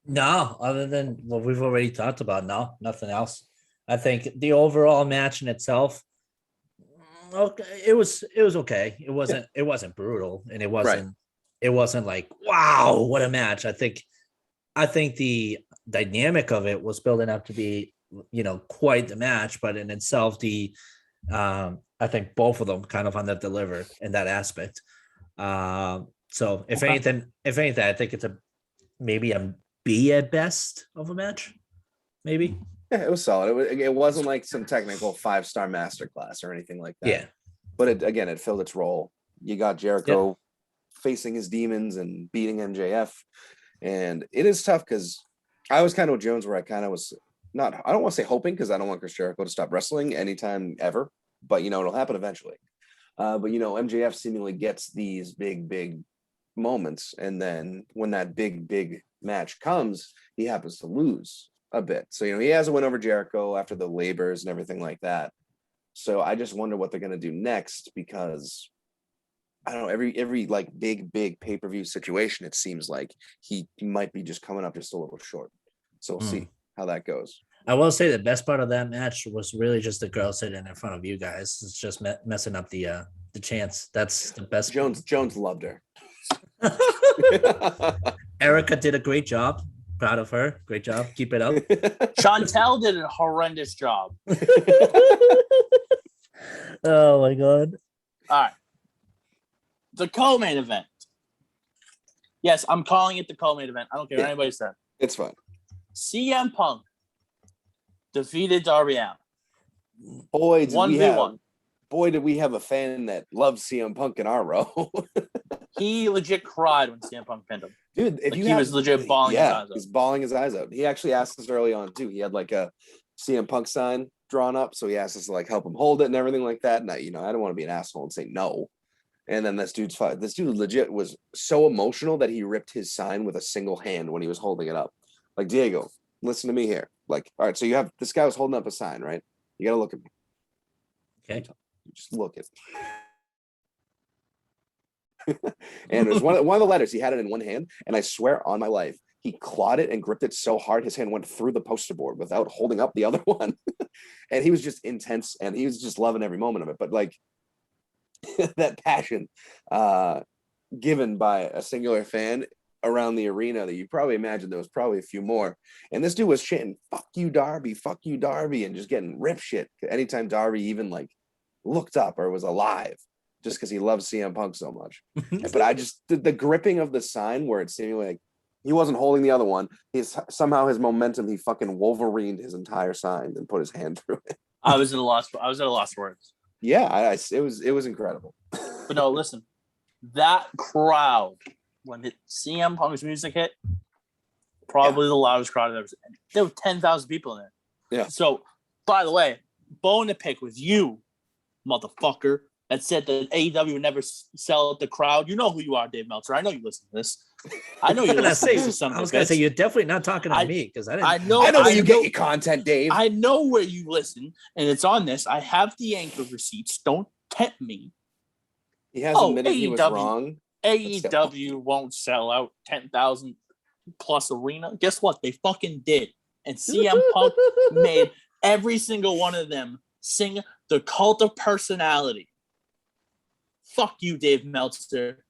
No, other than what we've already talked about. No, nothing else. I think the overall match in itself, okay, it was okay. It wasn't brutal, and it wasn't like, wow, what a match. I think the dynamic of it was building up to be, quite the match, but in itself, I think both of them kind of under-delivered in that aspect. So if anything, I think it's maybe a B at best of a match, maybe. Yeah, it was solid. It wasn't like some technical 5-star masterclass or anything like that. Yeah. But it filled its role. You got Jericho facing his demons and beating MJF. And it is tough because I was kind of with Jones where I kind of was I don't want to say hoping because I don't want Chris Jericho to stop wrestling anytime ever. But, it'll happen eventually. But MJF seemingly gets these big moments. And then when that big match comes, he happens to lose a bit. So, he has a win over Jericho after the labors and everything like that. So I just wonder what they're going to do next because I don't know, every like big pay-per-view situation, it seems like he might be just coming up just a little short. So we'll see how that goes. I will say the best part of that match was really just the girl sitting in front of you guys. It's just messing up the chance. That's the best. Jones loved her. Erica did a great job. Proud of her. Great job. Keep it up. Chantel did a horrendous job. Oh my God. All right. The co-main event. Yes, I'm calling it the co-main event. I don't care what anybody said. It's fun. CM Punk defeated Darby Allin. Boy, 1v1. Did we have a fan that loves CM Punk in our row. He legit cried when CM Punk pinned him. Dude, he was legit bawling his eyes out. He's bawling his eyes out. He actually asked us early on too. He had like a CM Punk sign drawn up, so he asked us to like help him hold it and everything like that. And I don't want to be an asshole and say no. And then this dude legit was so emotional that he ripped his sign with a single hand when he was holding it up. Like, Diego, listen to me here. Like, all right, so you have this guy was holding up a sign, right? You got to look at me. Okay. Just look at me. And it was one of the letters. He had it in one hand, and I swear on my life, he clawed it and gripped it so hard his hand went through the poster board without holding up the other one. And he was just intense and he was just loving every moment of it. But like that passion given by a singular fan around the arena that you probably imagine there was probably a few more. And this dude was chanting, fuck you, Darby, and just getting rip shit anytime Darby even like looked up or was alive, just because he loves CM Punk so much. But I just, the gripping of the sign where it seemed like he wasn't holding the other one. Somehow his momentum, he fucking Wolverined his entire sign and put his hand through it. I was at a loss for words. Yeah, it was incredible. But no, listen, that crowd when CM Punk's music hit, probably the loudest crowd I've ever seen. There were 10,000 people in there. Yeah. So, by the way, bone to pick with you, motherfucker, that said that AEW would never sell out the crowd. You know who you are, Dave Meltzer. I know you listen to this. I know you listen to this. I was going to say, you're definitely not talking to me because I know where you get your content, Dave. I know where you listen, and it's on this. I have the anchor receipts. Don't tempt me. He has admitted he was wrong. AEW won't sell out 10,000 plus arena. Guess what? They fucking did. And CM Punk made every single one of them sing the Cult of Personality. Fuck you, Dave Meltzer.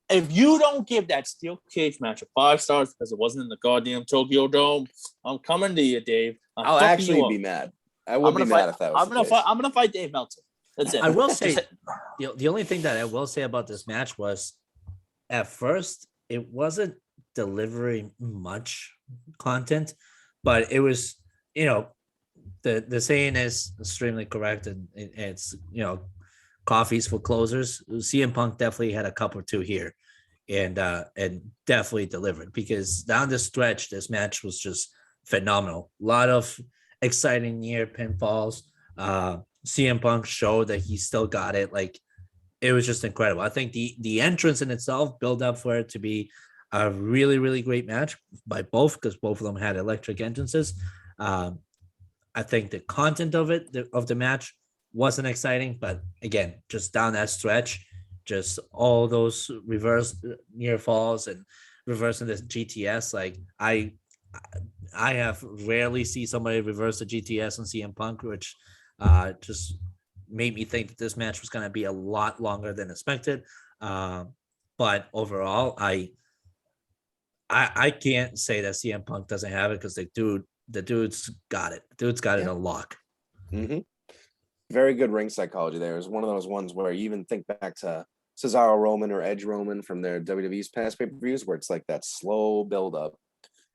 If you don't give that steel cage match 5 stars because it wasn't in the goddamn Tokyo Dome, I'm coming to you, Dave. I'll actually be mad. I would be mad if that was the case. I'm gonna fight Dave Meltzer. That's it. I will say the only thing that I will say about this match was at first it wasn't delivering much content, but it was, the saying is extremely correct, and it's, coffees for closers. CM Punk definitely had a cup or two here and definitely delivered, because down the stretch this match was just phenomenal. A lot of exciting near pinfalls. CM Punk showed that he still got it. Like, it was just incredible. I think the entrance in itself built up for it to be a really, really great match by both, because both of them had electric entrances. I think the content of the match wasn't exciting, but again, just down that stretch, just all those reverse near falls and reversing the GTS. Like, I have rarely see somebody reverse the GTS on CM Punk, which just made me think that this match was going to be a lot longer than expected. But overall, I can't say that CM Punk doesn't have it, because the dude's got it. The dude's got it on lock. Mm-hmm. Very good ring psychology there. It was one of those ones where you even think back to Cesaro Roman or Edge Roman from their WWE's past pay-per-views, where it's like that slow build up.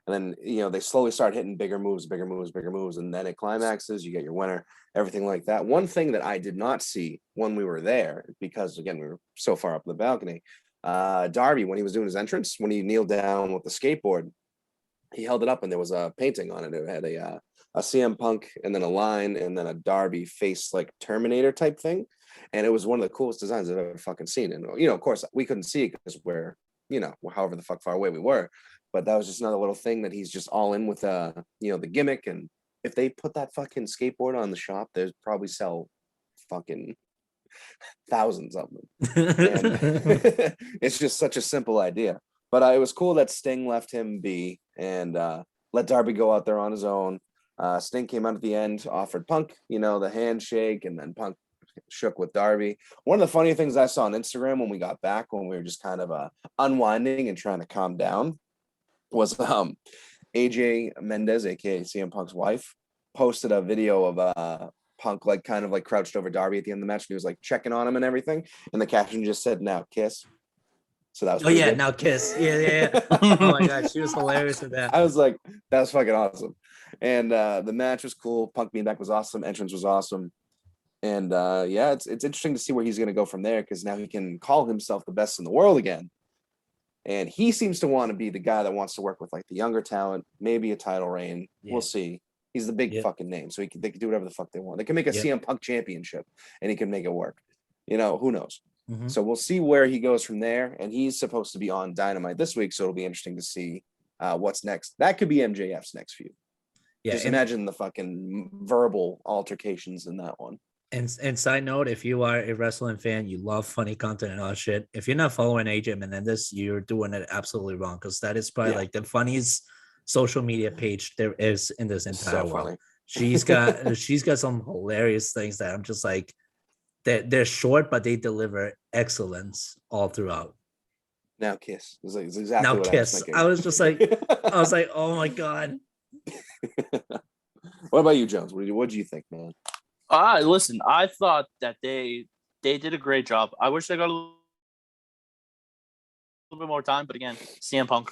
And then, they slowly start hitting bigger moves. And then it climaxes, you get your winner, everything like that. One thing that I did not see when we were there, because again, we were so far up the balcony, Darby, when he was doing his entrance, when he kneeled down with the skateboard, he held it up and there was a painting on it. It had a CM Punk and then a line and then a Darby face like Terminator type thing. And it was one of the coolest designs I've ever fucking seen. And, of course, we couldn't see it because we're, however the fuck far away we were. But that was just another little thing that he's just all in with, the gimmick. And if they put that fucking skateboard on the shop, there's probably sell fucking thousands of them. And it's just such a simple idea. But it was cool that Sting left him be and let Darby go out there on his own. Sting came out at the end, offered Punk, the handshake, and then Punk shook with Darby. One of the funny things I saw on Instagram when we got back, when we were just kind of unwinding and trying to calm down, was AJ Mendez, aka CM Punk's wife, posted a video of Punk kind of crouched over Darby at the end of the match, and he was checking on him and everything, and the caption just said, "Now kiss." So that was good. Now kiss. Yeah. Oh my god, she was hilarious with that. I was like, that was fucking awesome. And the match was cool. Punk being back was awesome. Entrance was awesome. And it's interesting to see where he's going to go from there, because now he can call himself the best in the world again. And he seems to want to be the guy that wants to work with the younger talent, maybe a title reign. Yeah. We'll see. He's the big fucking name, so they can do whatever the fuck they want. They can make a CM Punk championship, and he can make it work. Who knows? Mm-hmm. So we'll see where he goes from there. And he's supposed to be on Dynamite this week, so it'll be interesting to see what's next. That could be MJF's next feud. Yeah, just imagine the fucking verbal altercations in that one. And side note, if you are a wrestling fan, you love funny content and all that shit. If you're not following AJ Menendez, you're doing it absolutely wrong because that is probably like the funniest social media page there is in this entire world. Funny. She's got some hilarious things that I'm just like they're short, but they deliver excellence all throughout. Now Kiss. It's exactly Now what Kiss. I was thinking. I was just like, oh my God. What about you, Jones? What do you think, man? Listen, I thought that they did a great job. I wish they got a little bit more time, but again, CM Punk,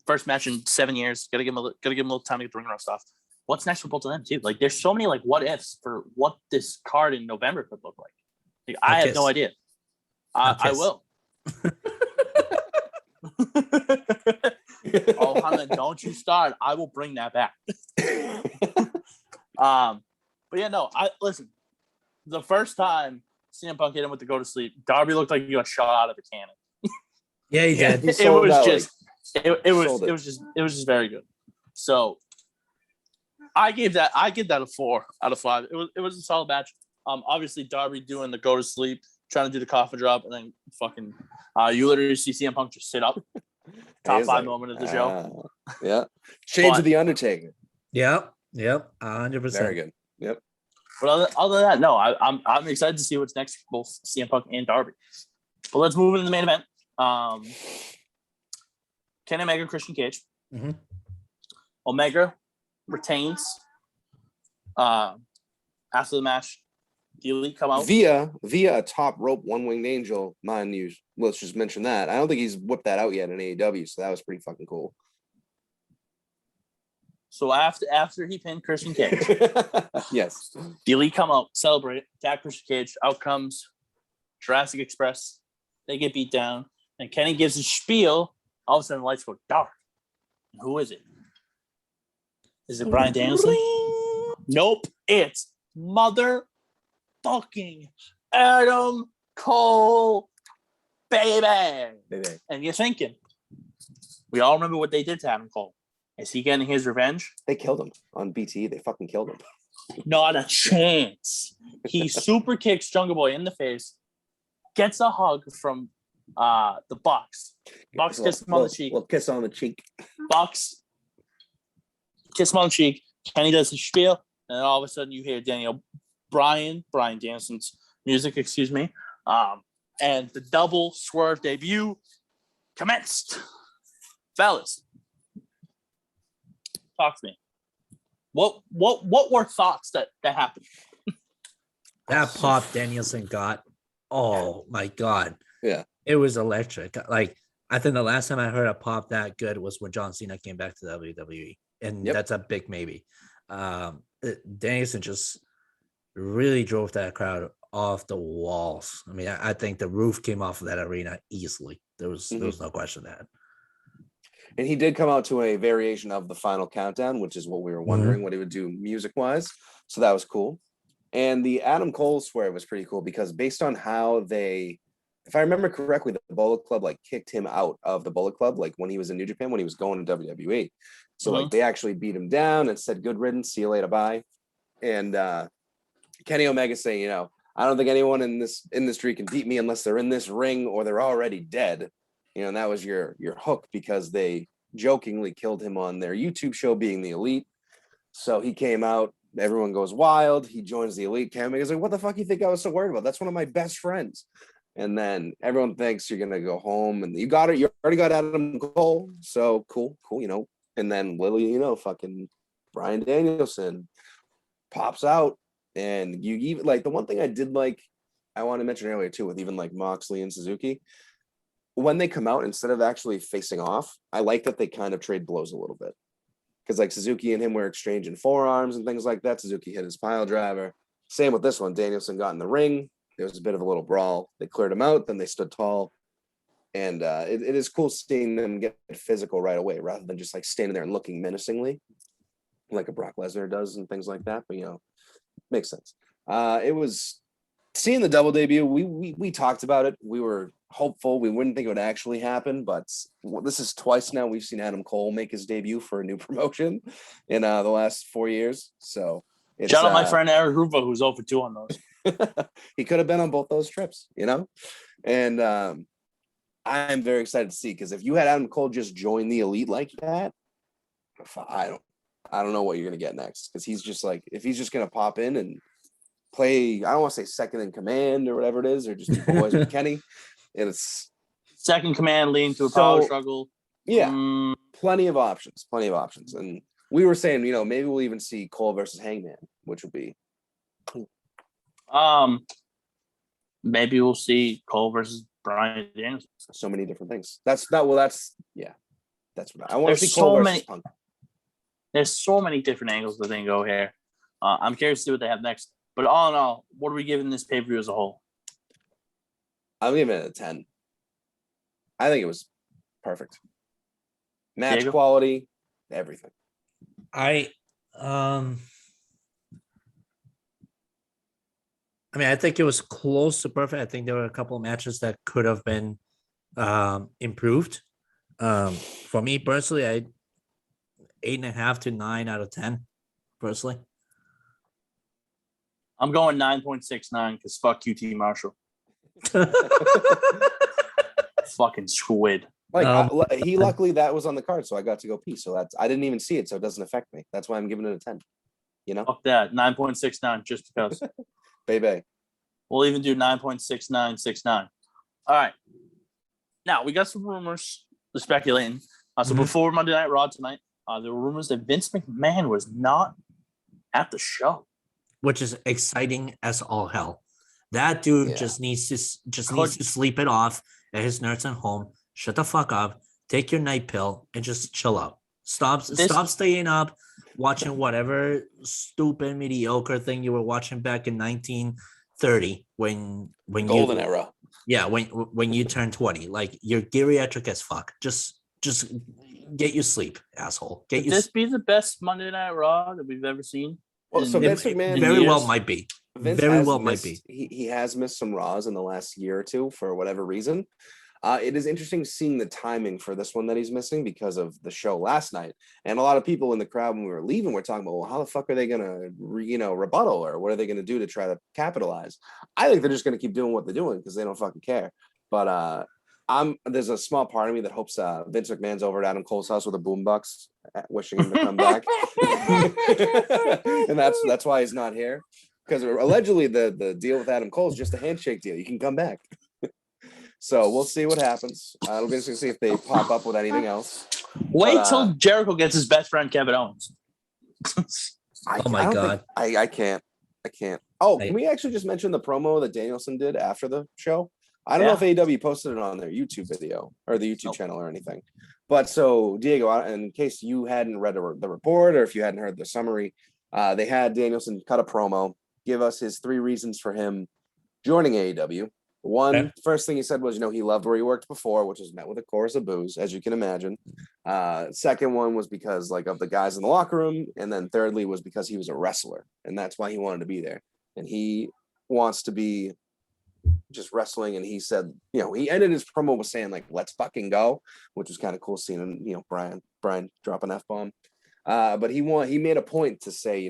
first match in 7 years, gotta give him a little time to get the ring rust off. What's next for both of them too? Like, there's so many like what ifs for what this card in November could look like. I have no idea. I will. Oh, Hannah, don't you start. I will bring that back. But yeah, no, listen. The first time CM Punk hit him with the go to sleep, Darby looked like he got shot out of a cannon. Yeah, he did. It was just very good. So I give that a 4 out of 5. It was a solid match. Obviously Darby doing the go to sleep, trying to do the coffin drop, and then fucking you literally see CM Punk just sit up. Top 5 moment of the show. Yeah. Shades of the Undertaker. Yep. 100%. Very good. Yep. But other than that, no, I'm excited to see what's next for both CM Punk and Darby. But let's move into the main event. Kenny Omega, Christian Cage. Mm-hmm. Omega retains. After the match, the Elite come out via a top rope one-winged angel. Mind you, let's just mention that. I don't think he's whipped that out yet in AEW, so that was pretty fucking cool. So after he pinned Christian Cage, yes, the Elite come out, celebrate, attack Christian Cage. Out comes Jurassic Express. They get beat down, and Kenny gives a spiel. All of a sudden, the lights go dark. Who is it? Is it Bryan Danielson? Nope, it's motherfucking Adam Cole, baby. And you're thinking, we all remember what they did to Adam Cole. Is he getting his revenge? They killed him on BT. They fucking killed him. Not a chance. He super kicks Jungle Boy in the face, gets a hug from the Bucks. Bucks kiss him on the cheek. Little kiss on the cheek. Bucks kiss him on the cheek. Kenny does his spiel, and then all of a sudden you hear Bryan Danielson's music, excuse me. And the double swerve debut commenced. Fellas, talk to me. What were thoughts that happened? That pop Danielson got, oh my God. Yeah. It was electric. Like, I think the last time I heard a pop that good was when John Cena came back to WWE. And that's a big maybe. Danielson just really drove that crowd off the walls. I mean, I think the roof came off of that arena easily. There was no question that. And he did come out to a variation of the Final Countdown, which is what we were wondering what he would do music-wise. So that was cool. And the Adam Cole swear was pretty cool because based on how they, if I remember correctly, the Bullet Club like kicked him out of the Bullet Club, like when he was in New Japan, when he was going to WWE. So like they actually beat him down and said, good riddance, see you later, bye. And Kenny Omega saying, you know, I don't think anyone in this industry can beat me unless they're in this ring or they're already dead. You know, and that was your hook because they jokingly killed him on their YouTube show being the Elite. So he came out, everyone goes wild. He joins the Elite. Kenny Omega's like, what the fuck you think I was so worried about? That's one of my best friends. And then everyone thinks you're gonna go home and you already got Adam Cole. So cool, you know. And then little you know, fucking Bryan Danielson pops out. And you even like the one thing I did like, I want to mention earlier too, with even like Moxley and Suzuki, when they come out, instead of actually facing off, I like that they kind of trade blows a little bit. Because like Suzuki and him were exchanging forearms and things like that. Suzuki hit his pile driver. Same with this one. Danielson got in the ring. There was a bit of a little brawl. They cleared him out. Then they stood tall. And it is cool seeing them get physical right away rather than just like standing there and looking menacingly like a Brock Lesnar does and things like that. But, you know, makes sense. It was seeing the double debut. We talked about it. We were hopeful. We wouldn't think it would actually happen, but this is twice now we've seen Adam Cole make his debut for a new promotion in the last 4 years. So it's, shout out my friend Eric Ruvo, who's over 2 on those. He could have been on both those trips, you know? And I'm very excited to see, because if you had Adam Cole just join the Elite like that, I don't know what you're gonna get next, because he's just like, if he's just gonna pop in and play, I don't want to say second in command or whatever it is, or just be boys with Kenny. And it's second command leading to a power struggle. Yeah, plenty of options. And we were saying, you know, maybe we'll even see Cole versus Hangman, which would be maybe we'll see Cole versus Bryan Danielson. so many different things. That's what I want to see. Cole versus Punk. There's so many different angles that they can go here. I'm curious to see what they have next. But all in all, what are we giving this pay-per-view as a whole? I'm giving it a 10. I think it was perfect. Match Diego? quality, everything. I mean, I think it was close to perfect. I think there were a couple of matches that could have been improved. For me personally, 8.5 to 9 out of 10. Personally, I'm going 9.69 because fuck QT Marshall. Fucking squid. Like he luckily that was on the card, so I got to go pee. So I didn't even see it, so it doesn't affect me. That's why I'm giving it a 10. You know, Fuck that 9.69 just because. Baby. We'll even do 9.6969. All right. Now we got some rumors speculating. So before Monday Night Raw tonight, there were rumors that Vince McMahon was not at the show, which is exciting as all hell. That dude just needs to sleep it off at his nursing home. Shut the fuck up. Take your night pill and just chill out. Stop staying up watching whatever stupid mediocre thing you were watching back in 1930 when golden era. Yeah, when you turn 20. Like, you're geriatric as fuck. Just get your sleep, asshole. Could this be the best Monday Night Raw that we've ever seen? Well, so Vince McMahon very well might be. He has missed some Raws in the last year or two for whatever reason. It is interesting seeing the timing for this one that he's missing because of the show last night. And a lot of people in the crowd when we were leaving were talking about, well, how the fuck are they going to, rebuttal, or what are they going to do to try to capitalize? I think they're just going to keep doing what they're doing because they don't fucking care. But there's a small part of me that hopes Vince McMahon's over at Adam Cole's house with a boombox, wishing him to come back. And that's why he's not here. Because allegedly the deal with Adam Cole is just a handshake deal. You can come back. So we'll see what happens. It'll be interesting to see if they pop up with anything else. Wait till Jericho gets his best friend Kevin Owens. Oh my God. I can't. Oh, can we actually just mention the promo that Danielson did after the show? I don't know if AEW posted it on their YouTube video or the YouTube channel or anything. But so, Diego, in case you hadn't read the report or if you hadn't heard the summary, they had Danielson cut a promo, give us his 3 reasons for him joining AEW. First thing he said was, he loved where he worked before, which was met with a chorus of boos, as you can imagine. Second one was because of the guys in the locker room. And then thirdly was because he was a wrestler. And that's why he wanted to be there. And he wants to be just wrestling. And he said, he ended his promo with saying, let's fucking go, which was kind of cool seeing, Brian drop an F-bomb. But he made a point to say,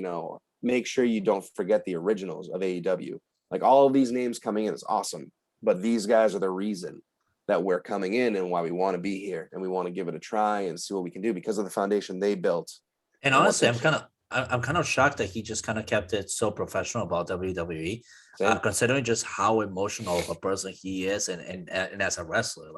make sure you don't forget the originals of AEW. All of these names coming in is awesome. But these guys are the reason that we're coming in and why we want to be here, and we want to give it a try and see what we can do because of the foundation they built. And honestly, I'm kind of shocked that he just kind of kept it so professional about WWE, considering just how emotional of a person he is, and as a wrestler,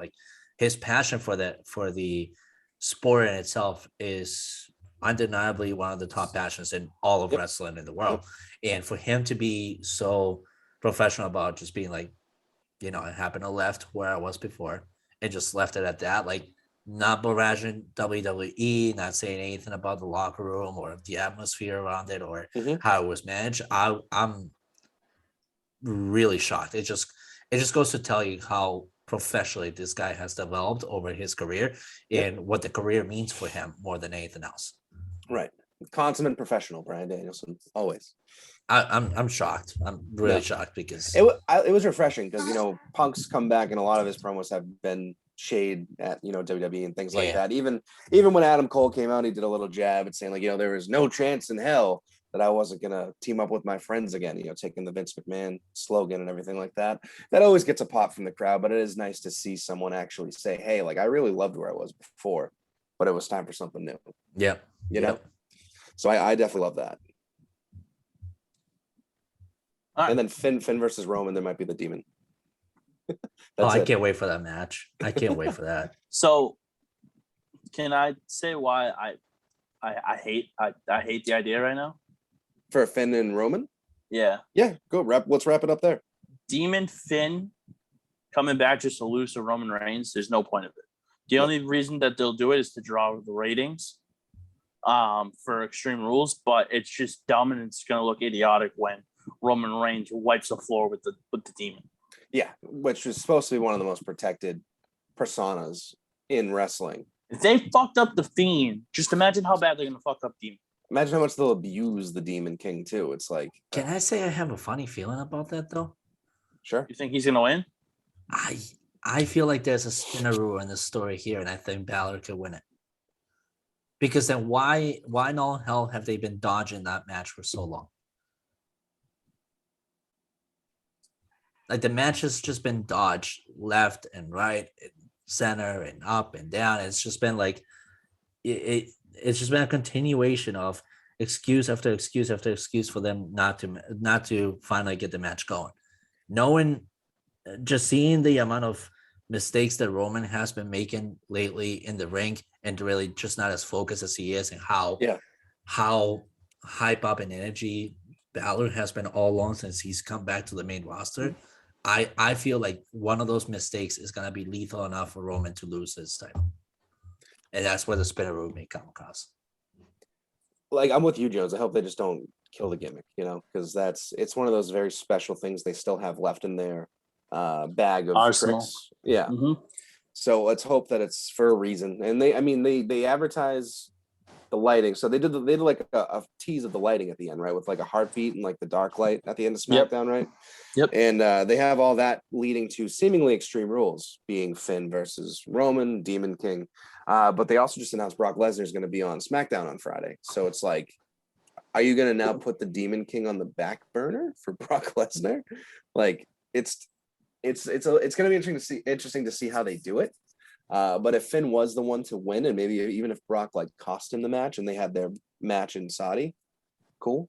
his passion for the sport in itself is undeniably one of the top passions in all of wrestling in the world. And for him to be so professional about just being I happened to left where I was before and just left it at that, not barraging WWE, not saying anything about the locker room or the atmosphere around it or how it was managed. I'm really shocked. It just goes to tell you how professionally this guy has developed over his career and what the career means for him more than anything else. Right. Consummate professional, Bryan Danielson, always. I'm shocked. I'm really shocked because it was refreshing because Punk's come back and a lot of his promos have been shade at WWE and things like that. Even when Adam Cole came out, he did a little jab at saying there is no chance in hell that I wasn't gonna team up with my friends again, taking the Vince McMahon slogan and everything like that. That always gets a pop from the crowd, but it is nice to see someone actually say, hey, like I really loved where I was before, but it was time for something new. Yeah. You know? So I definitely love that. And then Finn versus Roman, there might be the demon. I can't wait for that match. I can't wait for that. So can I say why I hate the idea right now? For Finn and Roman? Yeah. Yeah, go let's wrap it up there. Demon Finn coming back just to lose to Roman Reigns, there's no point of it. The only reason that they'll do it is to draw the ratings for Extreme Rules, but it's just dumb and it's gonna look idiotic when Roman Reigns wipes the floor with the demon. Yeah, which is supposed to be one of the most protected personas in wrestling. If they fucked up the Fiend, just imagine how bad they're gonna fuck up Demon. Imagine how much they'll abuse the Demon King too. It's like, can I say I have a funny feeling about that though? Sure. You think he's gonna win? I feel like there's a spinneroo in this story here, and I think Balor could win it. Because then why in all hell have they been dodging that match for so long? Like the match has just been dodged left and right, and center and up and down. It's just been like it's just been a continuation of excuse after excuse after excuse for them not to finally get the match going. Just seeing the amount of mistakes that Roman has been making lately in the ring and really just not as focused as he is, and how hype up and energy Balor has been all along since he's come back to the main roster. I feel like one of those mistakes is going to be lethal enough for Roman to lose his title. And that's where the spinner room may come across. Like, I'm with you, Jones. I hope they just don't kill the gimmick, because it's one of those very special things they still have left in their bag of arsenal. Tricks. Yeah. Mm-hmm. So let's hope that it's for a reason. And they advertise the lighting. So they did like a tease of the lighting at the end, right? With like a heartbeat and like the dark light at the end of Smackdown, right? Yep. And they have all that leading to seemingly Extreme Rules, being Finn versus Roman, Demon King. But they also just announced Brock Lesnar is going to be on SmackDown on Friday. So it's like, are you going to now put the Demon King on the back burner for Brock Lesnar? Like, it's going to be interesting to see how they do it. But if Finn was the one to win, and maybe even if Brock like cost him the match and they had their match in Saudi, cool.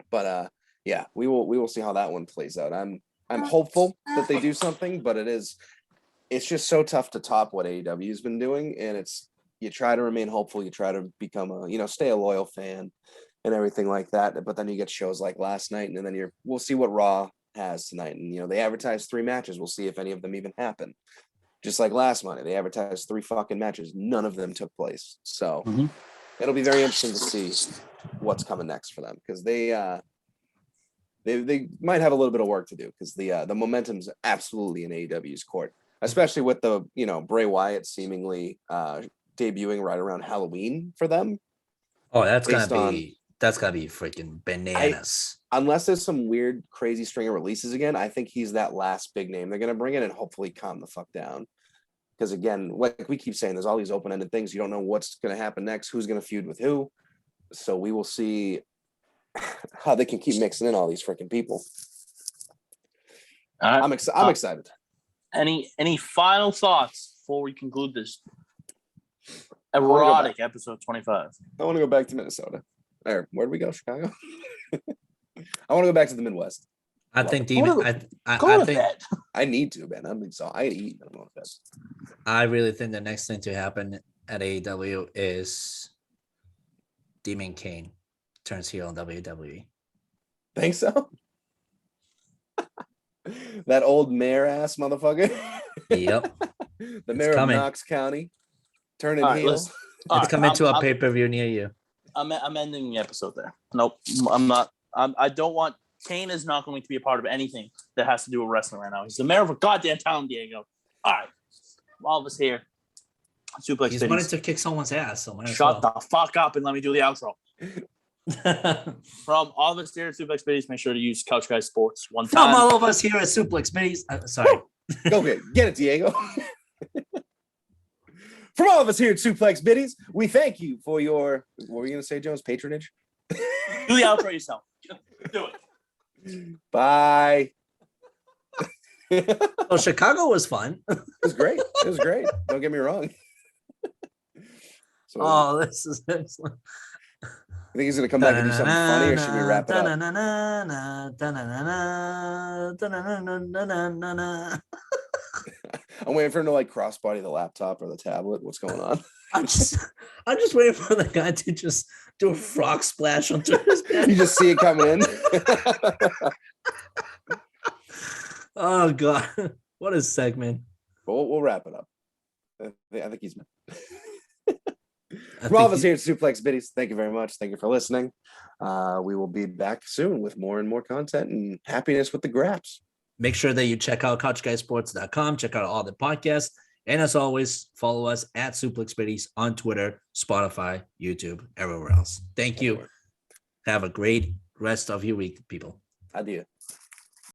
But yeah, we will see how that one plays out. I'm hopeful that they do something, but it's just so tough to top what AEW has been doing, and you try to remain hopeful, you try to become stay a loyal fan and everything like that. But then you get shows like last night, and then we'll see what Raw has tonight, and they advertised 3 matches. We'll see if any of them even happen. Just like last Monday, they advertised 3 fucking matches. None of them took place. So it'll be very interesting to see what's coming next for them, because they might have a little bit of work to do, because the momentum's absolutely in AEW's court, especially with the Bray Wyatt seemingly debuting right around Halloween for them. Oh, that's gonna be freaking bananas. Unless there's some weird, crazy string of releases again, I think he's that last big name they're going to bring in and hopefully calm the fuck down. Because again, like we keep saying, there's all these open-ended things. You don't know what's going to happen next, who's going to feud with who. So we will see how they can keep mixing in all these freaking people. I'm excited. Any final thoughts before we conclude this erotic episode 25? I want to go back to Minnesota. Where do we go? Chicago? I want to go back to the Midwest. I think Demon. I need to, man. I eat. I really think the next thing to happen at AEW is Demon King turns heel on WWE. Think so? That old mayor ass motherfucker. Yep. The mayor of Knox County turning heel. It's coming to a pay-per-view near you. I'm ending the episode there. Nope, I'm not. I don't want. Kane is not going to be a part of anything that has to do with wrestling right now. He's the mayor of a goddamn town, Diego. All right, all of us here. Suplex He's Biddies. wanted to kick someone's ass. So shut the fuck up and let me do the outro. From all of us here at Suplex Biddies, make sure to use Couch Guys Sports one time. From all of us here at Suplex Biddies. Sorry. Go get it, Diego. From all of us here at Suplex Biddies, we thank you for your, what were you going to say, Jones? Patronage? Do the outro yourself. Do it. Bye. Well, Chicago was fun. It was great. It was great. Don't get me wrong. So, Oh, this is excellent. you think he's gonna come back and do something funny, or should we wrap it up? I'm waiting for him to like crossbody the laptop or the tablet. What's going on? I'm just waiting for the guy to just do a frog splash onto his head. You just see it coming in. Oh God, what a segment! We'll wrap it up. I think he's. From all of us here at Suplex Biddies, thank you very much. Thank you for listening. We will be back soon with more and more content and happiness with the graps. Make sure that you check out couchguysports.com, check out all the podcasts, and as always, follow us at Suplex Biddies on Twitter, Spotify, YouTube, everywhere else. Thank you. Have a great rest of your week, people. Adieu.